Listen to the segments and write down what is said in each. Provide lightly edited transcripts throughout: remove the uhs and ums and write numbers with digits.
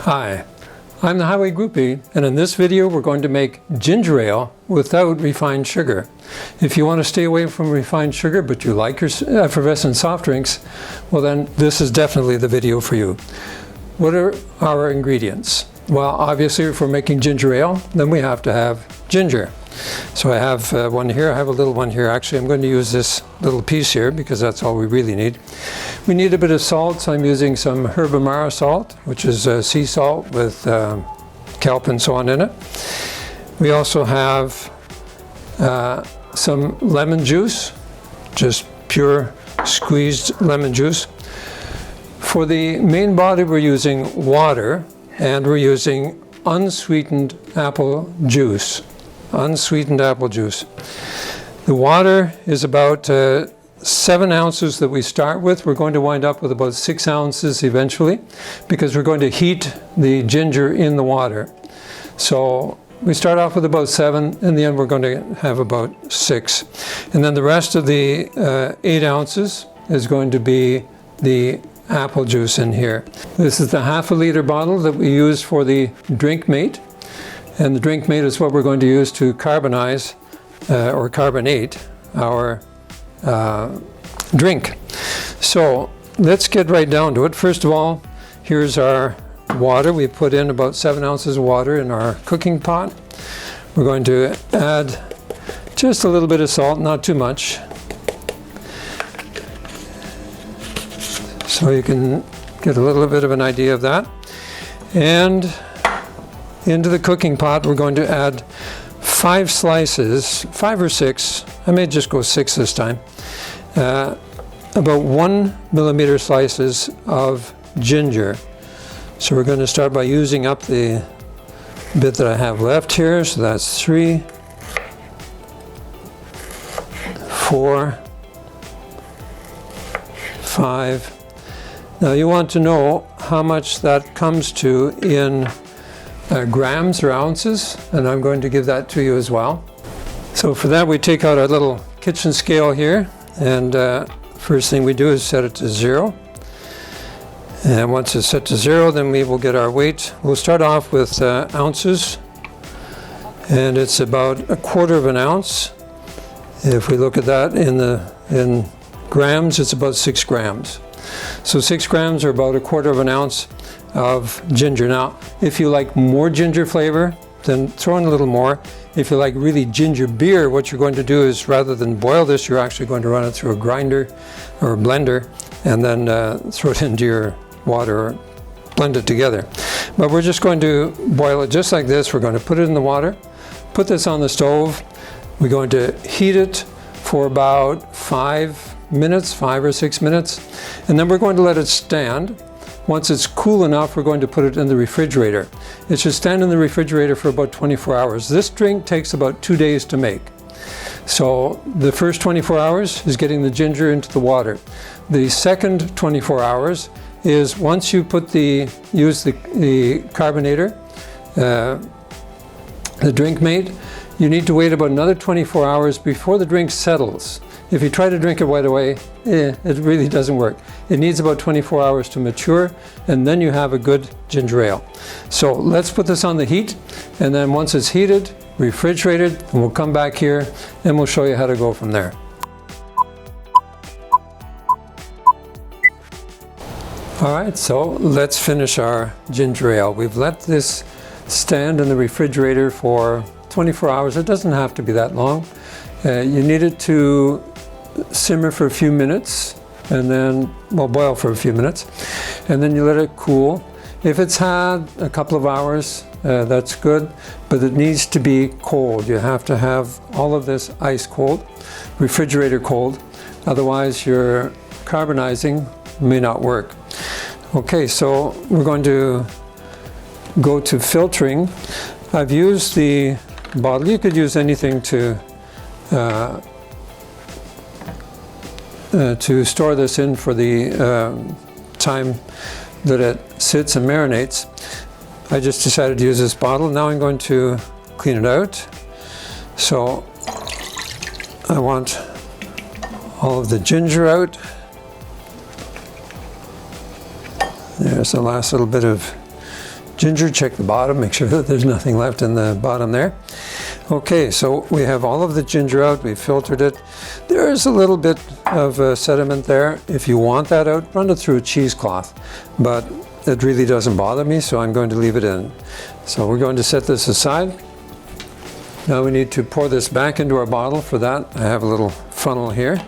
Hi, I'm the Highway Groupie, and in this video we're going to make ginger ale without refined sugar. If you want to stay away from refined sugar but you like your effervescent soft drinks, well then this is definitely the video for you. What are our ingredients? Well, obviously if we're making ginger ale, then we have to have ginger. So I have one here, I have a little one here. Actually, I'm going to use this little piece here because that's all we really need. We need a bit of salt, so I'm using some Herbamara salt, which is sea salt with kelp and so on in it. We also have some lemon juice, just pure squeezed lemon juice. For the main body we're using water, and we're using unsweetened apple juice. Unsweetened apple juice. The water is about 7 ounces that we start with. We're going to wind up with about 6 ounces eventually because we're going to heat the ginger in the water. So we start off with about 7, in the end we're going to have about 6. And then the rest of the 8 ounces is going to be the apple juice in here. This is the ½ liter bottle that we use for the Drinkmate. And the Drinkmate is what we're going to use to carbonize or carbonate our drink. So let's get right down to it. First of all, here's our water. We put in about 7 ounces of water in our cooking pot. We're going to add just a little bit of salt, not too much. So you can get a little bit of an idea of that. And into the cooking pot, we're going to add 5 slices, 5 or 6, I may just go 6 this time, about 1 millimeter slices of ginger. So we're going to start by using up the bit that I have left here. So that's 3, 4, 5. Now you want to know how much that comes to in grams or ounces, and I'm going to give that to you as well. So for that we take out our little kitchen scale here, and first thing we do is set it to 0. And once it's set to 0, then we will get our weight. We'll start off with ounces, and it's about 1/4 of an ounce. If we look at that in grams, it's about 6 grams. So 6 grams are about 1/4 of an ounce of ginger. Now, if you like more ginger flavor, then throw in a little more. If you like really ginger beer, what you're going to do is rather than boil this, you're actually going to run it through a grinder or a blender and then throw it into your water or blend it together. But we're just going to boil it just like this. We're going to put it in the water, put this on the stove. We're going to heat it for about 5 minutes, 5 or 6 minutes, and then we're going to let it stand. Once it's cool enough, we're going to put it in the refrigerator. It should stand in the refrigerator for about 24 hours. This drink takes about 2 days to make. So the first 24 hours is getting the ginger into the water. The second 24 hours is once you use the carbonator, the Drinkmate, you need to wait about another 24 hours before the drink settles. If you try to drink it right away, it really doesn't work. It needs about 24 hours to mature, and then you have a good ginger ale. So let's put this on the heat, and then once it's heated, refrigerated, and we'll come back here and we'll show you how to go from there. All right, so let's finish our ginger ale. We've let this stand in the refrigerator for 24 hours. It doesn't have to be that long. You need it to simmer for a few minutes, and then, well, boil for a few minutes, and then you let it cool. If it's had a couple of hours, that's good, but it needs to be cold. You have to have all of this ice cold, refrigerator cold, otherwise your carbonizing may not work. Okay, so we're going to go to filtering. I've used the bottle. You could use anything to store this in for the time that it sits and marinates. I just decided to use this bottle. Now I'm going to clean it out. So I want all of the ginger out. There's the last little bit of ginger, check the bottom, make sure that there's nothing left in the bottom there. Okay, so we have all of the ginger out, we've filtered it. There's a little bit of sediment there. If you want that out, run it through a cheesecloth, but it really doesn't bother me, so I'm going to leave it in. So we're going to set this aside. Now we need to pour this back into our bottle. For that, I have a little funnel here.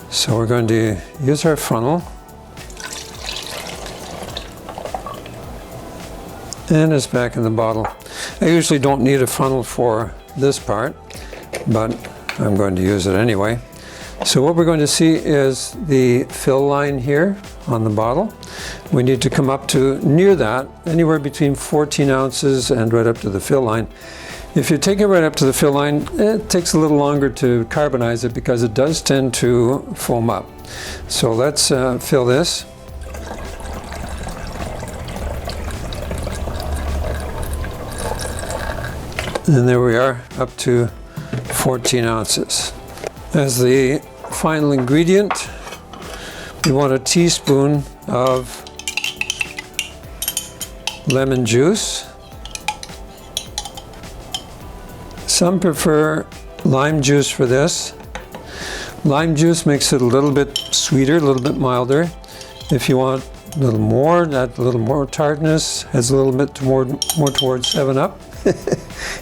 So we're going to use our funnel. And it's back in the bottle. I usually don't need a funnel for this part, but I'm going to use it anyway. So what we're going to see is the fill line here on the bottle. We need to come up to near that, anywhere between 14 ounces and right up to the fill line. If you take it right up to the fill line, it takes a little longer to carbonize it because it does tend to foam up. So let's fill this. And there we are, up to 14 ounces. As the final ingredient, we want a teaspoon of lemon juice. Some prefer lime juice for this. Lime juice makes it a little bit sweeter, a little bit milder. If you want a little more, add a little more tartness, has a little bit more towards 7-Up.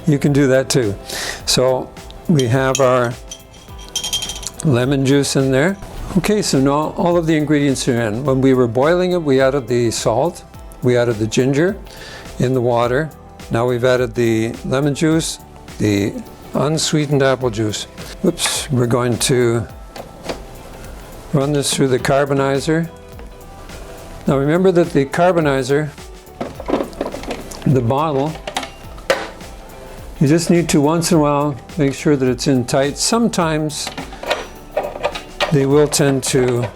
You can do that too. So we have our lemon juice in there. Okay, so now all of the ingredients are in. When we were boiling it, we added the salt, we added the ginger in the water. Now we've added the lemon juice, the unsweetened apple juice. Oops, we're going to run this through the carbonizer. Now remember that the carbonizer, the bottle, you just need to once in a while make sure that it's in tight. Sometimes they will tend to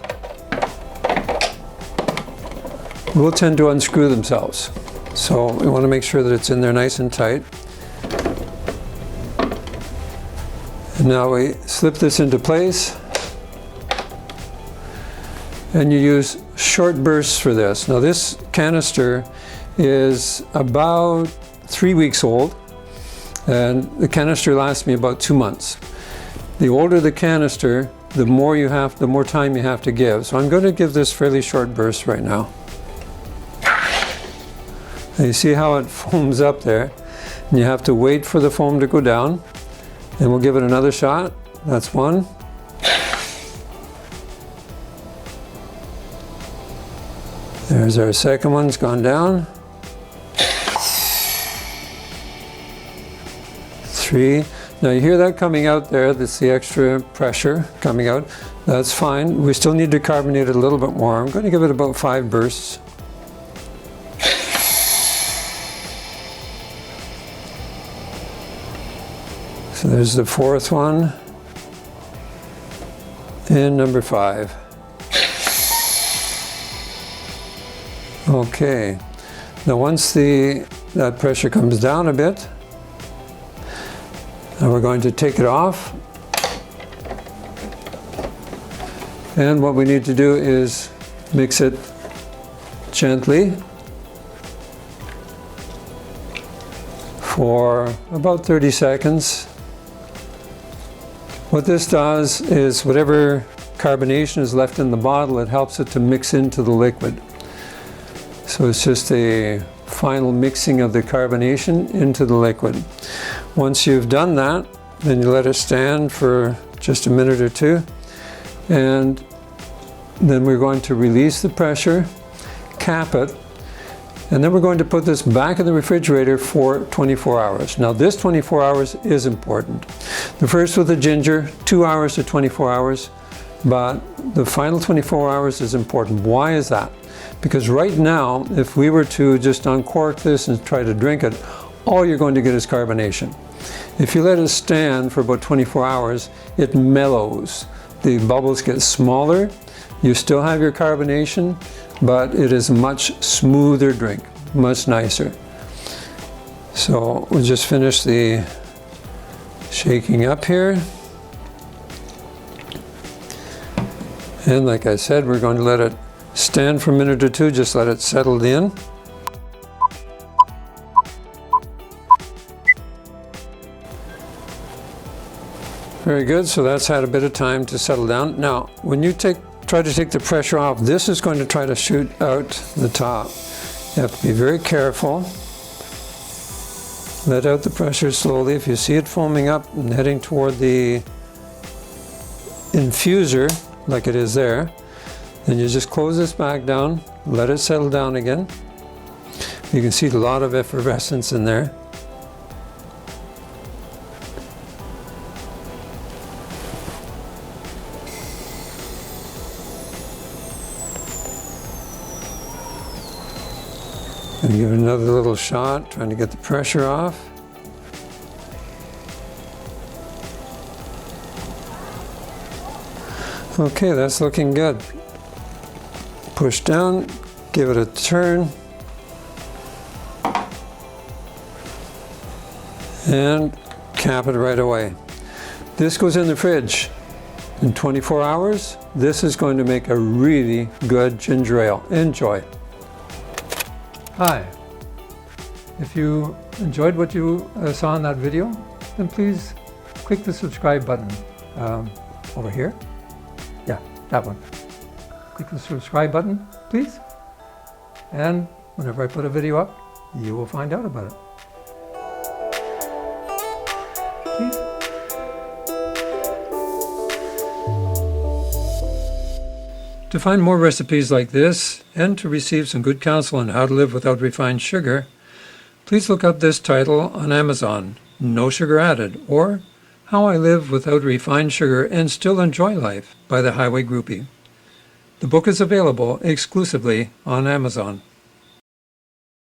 unscrew themselves. So we want to make sure that it's in there nice and tight. And now we slip this into place. And you use short bursts for this. Now this canister is about 3 weeks old. And the canister lasts me about 2 months. The older the canister, the more time you have to give. So I'm going to give this fairly short burst right now. And you see how it foams up there, and you have to wait for the foam to go down. And we'll give it another shot. That's one. There's our second one, it's gone down. 3. Now you hear that coming out there, that's the extra pressure coming out. That's fine. We still need to carbonate it a little bit more. I'm going to give it about 5 bursts. So there's the 4th one. And number 5. Okay. Now once that pressure comes down a bit, now we're going to take it off. And what we need to do is mix it gently for about 30 seconds. What this does is whatever carbonation is left in the bottle, it helps it to mix into the liquid. So it's just a final mixing of the carbonation into the liquid. Once you've done that, then you let it stand for just a minute or two, and then we're going to release the pressure, cap it, and then we're going to put this back in the refrigerator for 24 hours. Now this 24 hours is important. The first with the ginger, 2 hours to 24 hours, but the final 24 hours is important. Why is that? Because right now, if we were to just uncork this and try to drink it, all you're going to get is carbonation. If you let it stand for about 24 hours, it mellows. The bubbles get smaller. You still have your carbonation, but it is a much smoother drink, much nicer. So we'll just finish the shaking up here. And like I said, we're going to let it stand for a minute or two, just let it settle in. Very good, so that's had a bit of time to settle down. Now, when you try to take the pressure off, this is going to try to shoot out the top. You have to be very careful. Let out the pressure slowly. If you see it foaming up and heading toward the infuser, like it is there, then you just close this back down, let it settle down again. You can see a lot of effervescence in there. And give it another little shot, trying to get the pressure off. Okay, that's looking good. Push down, give it a turn, and cap it right away. This goes in the fridge. In 24 hours, this is going to make a really good ginger ale. Enjoy. Hi. If you enjoyed what you saw in that video, then please click the subscribe button over here. Yeah, that one. Click the subscribe button, please. And whenever I put a video up, you will find out about it. Please. To find more recipes like this, and to receive some good counsel on how to live without refined sugar, please look up this title on Amazon, No Sugar Added, or How I Live Without Refined Sugar and Still Enjoy Life by the Highway Groupie. The book is available exclusively on Amazon.